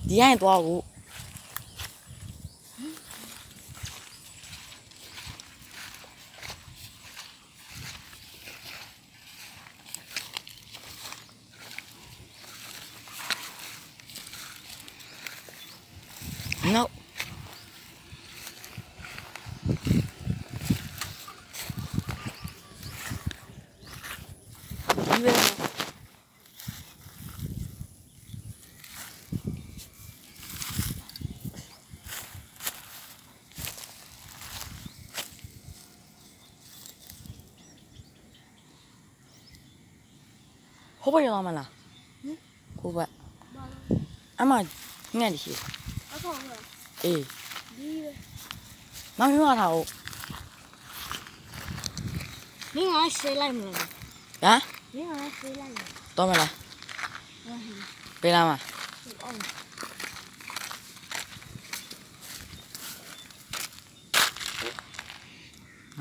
ဒီရင်သွားကိုနောက်ဒီပဲဟိုဘက်ရောက်မလားဟိုဘက်အမငှက်နေရှိအေးမမပြောထားဟုတ်မင်းကဆေးလိုက်မလားဟမ်မင်းကဆေးလိုက်မလားတော့မလားပေးလာမငါ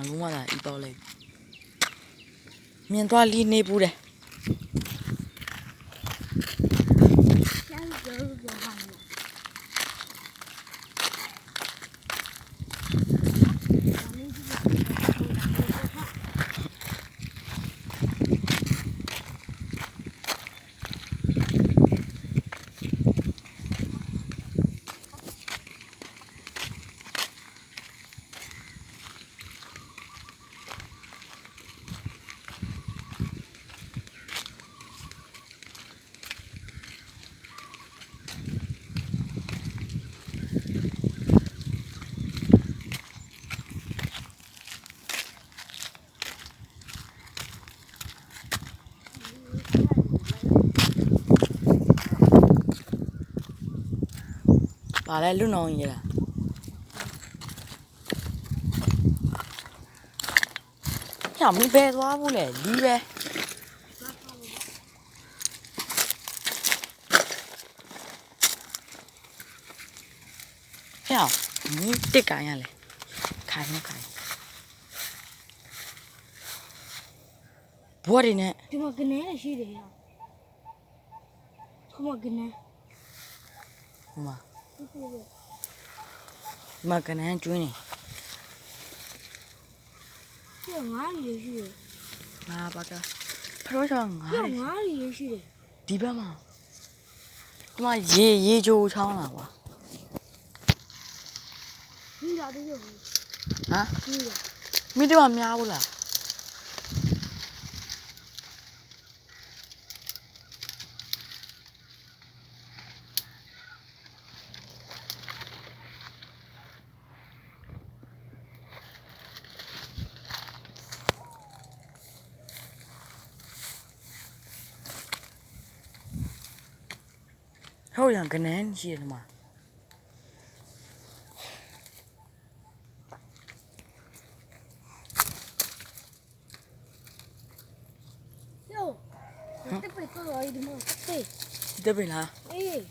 လုံးဝလာဤတော့လိုက်မြင်သွားလီနေပူတယ်ပါလဲလွတ်အောင်ရလားညမပဲသွားဘူးလေလီးပဲဟဲ့မင်းတက်ကန်ရလေခိုင်ဘော်ဒီနဲ့ဒီမှာကနေရှိတယ်ရခမကနေမကနေကျွင်းနေပြငါးရီရှိတယ်ငါပါကဖရိုးချောင်းငါးရီရှိတယ်ဒီဘက်မှာဒီမှာရေချိုးချောင်းလာကွာဒီလာသေးရောဟမ်မိတော့များဘူးလားဟုတ်ရန်ကနေရှိတယ်မှာယောတက်ပိတ်တော့ဒီမှာတေးတက်ပြီလားအေး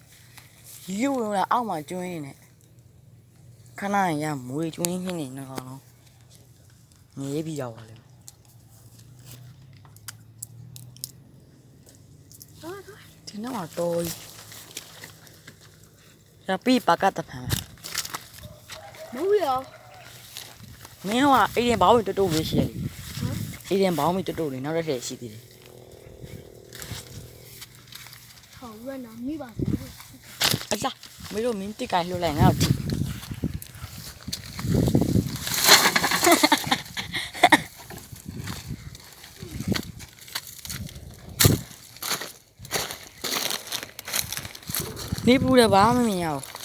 ယူလာအောက်မှာကျွင်းနေခဏရမွေကျွင်းခင်းနေတော့လုံးငေးပြီးရောက်ပါလေဒီနောက်တော့ရပြီပါကတ်ဖမ်းမဟုတ်ရမင်းကအိမ်ဘောင်းတိုးလေးရှိရလေအိမ်ဘောင်းမတိုးလေးနောက်တစ်ထည့်ရှိသေးတယ်ဟောရနာမိပါဘူးအစားမင်းတို့မင်းတိကိုင်လှုပ်လိုက်ငါ့ကိုနေပူတယ်ဘာမှမမြင်ရဘူး